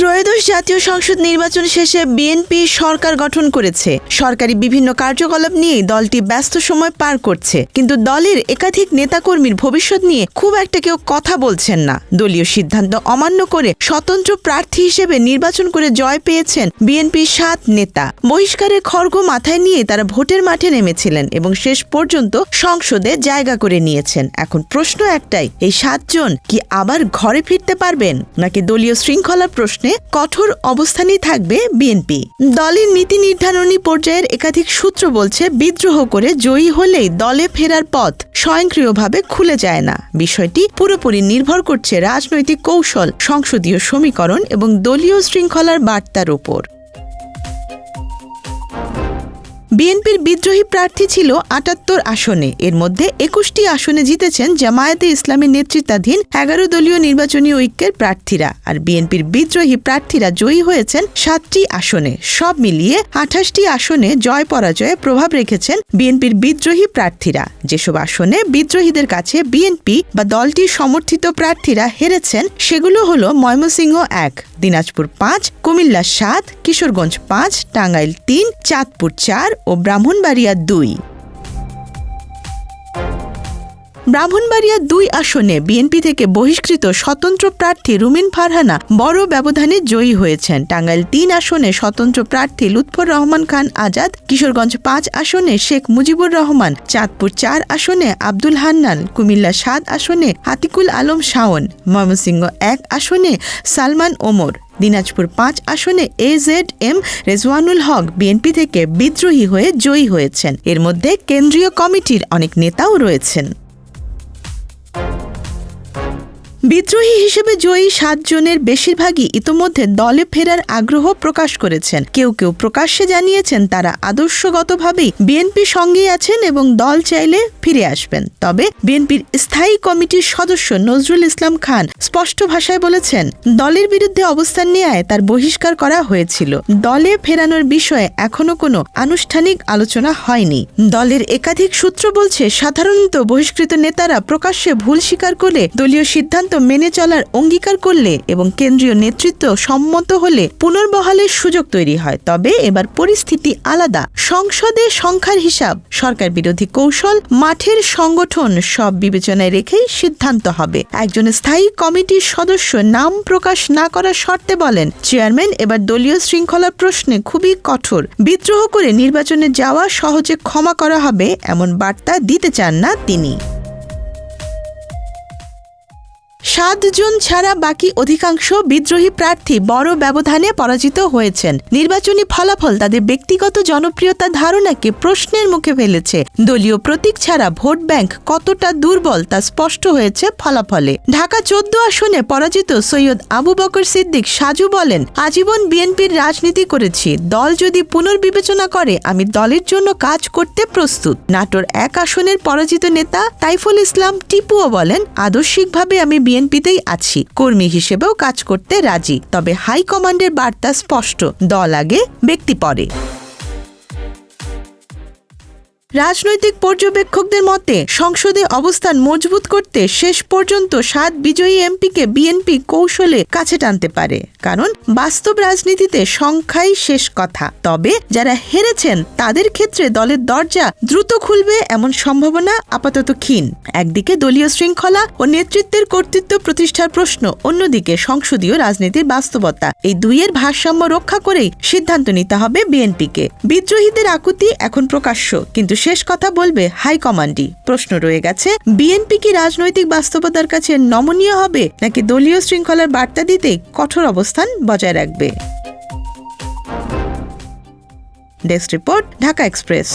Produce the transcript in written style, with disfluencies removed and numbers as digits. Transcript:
ত্রয়োদশ জাতীয় সংসদ নির্বাচন শেষে বিএনপি সরকার গঠন করেছে। সরকারি বিভিন্ন কার্যকলাপ নিয়ে দলটি ব্যস্ত সময় পার করছে, কিন্তু দলের একাধিক নেতাকর্মীর ভবিষ্যৎ নিয়ে খুব একটা কেউ কথা বলছেন না। দলীয় সিদ্ধান্ত অমান্য করে স্বতন্ত্র প্রার্থী হিসেবে নির্বাচন করে জয় পেয়েছেন বিএনপির 7 নেতা। বহিষ্কারের খড়গ মাথায় নিয়ে তারা ভোটের মাঠে নেমেছিলেন এবং শেষ পর্যন্ত সংসদে জায়গা করে নিয়েছেন। এখন প্রশ্ন একটাই, এই 7 জন কি আবার ঘরে ফিরতে পারবেন, নাকি দলীয় শৃঙ্খলার প্রশ্নে কঠোর অবস্থানেই থাকবে বিএনপি? দলের নীতি নির্ধারণী পর্যায়ের একাধিক সূত্র বলছে, বিদ্রোহ করে জয়ী হলেই দলে ফেরার পথ স্বয়ংক্রিয়ভাবে খুলে যায় না। বিষয়টি পুরোপুরি নির্ভর করছে রাজনৈতিক কৌশল, সংসদীয় সমীকরণ এবং দলীয় শৃঙ্খলার বার্তার উপর। বিএনপির বিদ্রোহী প্রার্থী ছিল ৭৮ আসনে। এর মধ্যে ২১টি আসনে জিতেছেন জামায়াতে ইসলামীর নেতৃত্বাধীন ১১ দলীয় নির্বাচনী ঐক্যের প্রার্থীরা, আর বিএনপির বিদ্রোহী প্রার্থীরা জয়ী হয়েছেন ৭টি আসনে। সব মিলিয়ে ২৮টি আসনে জয় পরাজয়ে প্রভাব রেখেছেন বিএনপির বিদ্রোহী প্রার্থীরা। যেসব আসনে বিদ্রোহীদের কাছে বিএনপি বা দলটির সমর্থিত প্রার্থীরা হেরেছেন সেগুলো হল ময়মনসিংহ ১, দিনাজপুর ৫, কুমিল্লা ৭, কিশোরগঞ্জ ৫, টাঙ্গাইল ৩, চাঁদপুর ৪ ও ব্রাহ্মণবাড়িয়া ২। ব্রাহ্মণবাড়িয়া ২ আসনে বিএনপি থেকে বহিষ্কৃত স্বতন্ত্র প্রার্থী রুমিন ফারহানা বড় ব্যবধানে জয়ী হয়েছেন। টাঙ্গাইল ৩ আসনে স্বতন্ত্র প্রার্থী লুৎফর রহমান খান আজাদ, কিশোরগঞ্জ ৫ আসনে শেখ মুজিবুর রহমান, চাঁদপুর ৪ আসনে আব্দুল হান্নান, কুমিল্লা ৭ আসনে আতিকুল আলম শাওন, ময়মনসিংহ ১ আসনে সালমান ওমর, দিনাজপুর ৫ আসনে AZM রেজওয়ানুল হক বিএনপি থেকে বিদ্রোহী হয়ে জয়ী হয়েছেন। এর মধ্যে কেন্দ্রীয় কমিটির অনেক নেতাও রয়েছেন। বিদ্রোহী হিসেবে জয়ী ৭ জনের বেশিরভাগই ইতোমধ্যে দলে ফেরার আগ্রহ প্রকাশ করেছেন। কেউ কেউ প্রকাশ্যে জানিয়েছেন তারা আদর্শগতভাবেই বিএনপির সঙ্গেই আছেন এবং দল চাইলে ফিরে আসবেন। তবে বিএনপির স্থায়ী কমিটির সদস্য নজরুল ইসলাম খান স্পষ্ট ভাষায় বলেছেন, দলের বিরুদ্ধে অবস্থান নেওয়ায় তার বহিষ্কার করা হয়েছিল। দলে ফেরানোর বিষয়ে এখনো কোনো আনুষ্ঠানিক আলোচনা হয়নি। দলের একাধিক সূত্র বলছে, সাধারণত বহিষ্কৃত নেতারা প্রকাশ্যে ভুল স্বীকার করলে, দলীয় সিদ্ধান্ত মেনে চলার অঙ্গীকার করলে এবং কেন্দ্রীয় নেতৃত্ব সম্মত হলে পুনর্বহালের সুযোগ তৈরি হয়। তবে এবার পরিস্থিতি আলাদা। সংসদে সংখ্যার হিসাব, সরকার বিরোধী কৌশল, মাঠের সংগঠন সব বিবেচনায় রেখেই সিদ্ধান্ত হবে। একজন স্থায়ী কমিটির সদস্য নাম প্রকাশ না করার শর্তে বলেন, চেয়ারম্যান এবার দলীয় শৃঙ্খলার প্রশ্নে খুবই কঠোর। বিদ্রোহ করে নির্বাচনে যাওয়া সহজে ক্ষমা করা হবে এমন বার্তা দিতে চান না তিনি। ৭ জন ছাড়া বাকি অধিকাংশ বিদ্রোহী প্রার্থী বড় ব্যবধানে পরাজিত হয়েছেন। নির্বাচনী ফলাফল তাদের ব্যক্তিগত জনপ্রিয়তার ধারণাকে প্রশ্নের মুখে ফেলেছে। দলীয় প্রতীক ছাড়া ভোট ব্যাংক কতটা দুর্বল তা স্পষ্ট হয়েছে ফলাফলে। ঢাকা ১৪ আসনে পরাজিত সৈয়দ আবু বকর সিদ্দিক সাজু বলেন, আজীবন বিএনপির রাজনীতি করেছি। দল যদি পুনর্বিবেচনা করে আমি দলের জন্য কাজ করতে প্রস্তুত। নাটোর ১ আসনের পরাজিত নেতা তাইফুল ইসলাম টিপুও বলেন, আদর্শিকভাবে আমি বিএনপিতেই আছি, কর্মী হিসেবেও কাজ করতে রাজি। তবে হাইকমান্ডের বার্তা স্পষ্ট, দল আগে, ব্যক্তি পরে। রাজনৈতিক পর্যবেক্ষকদের মতে সংসদে অবস্থান মজবুত করতে শেষ পর্যন্ত ৭ বিজয়ী এমপিকে বিএনপি কৌশলে কাছে টানতে পারে, কারণ বাস্তব রাজনীতিতে সংখ্যাই শেষ কথা। তবে যারা হেরেছেন তাদের ক্ষেত্রে দলের দরজা দ্রুত খুলবে এমন সম্ভাবনা আপাতত ক্ষীণ। একদিকে দলীয় শৃঙ্খলা ও নেতৃত্বের কর্তৃত্ব প্রতিষ্ঠার প্রশ্ন, অন্যদিকে সংসদীয় রাজনীতির বাস্তবতা। এই দুইয়ের ভারসাম্য রক্ষা করেই সিদ্ধান্ত নিতে হবে বিএনপিকে। বিদ্রোহীদের আকুতি এখন প্রকাশ্য, কিন্তু শেষ কথা বলবে হাইকমান্ডই। প্রশ্ন রয়ে গেছে, বিএনপি কি রাজনৈতিক বাস্তবতার কাছে নমনীয় হবে, নাকি দলীয় শৃঙ্খলার বার্তা দিতে কঠোর অবস্থান বজায় রাখবে? Desk report, Dhaka express.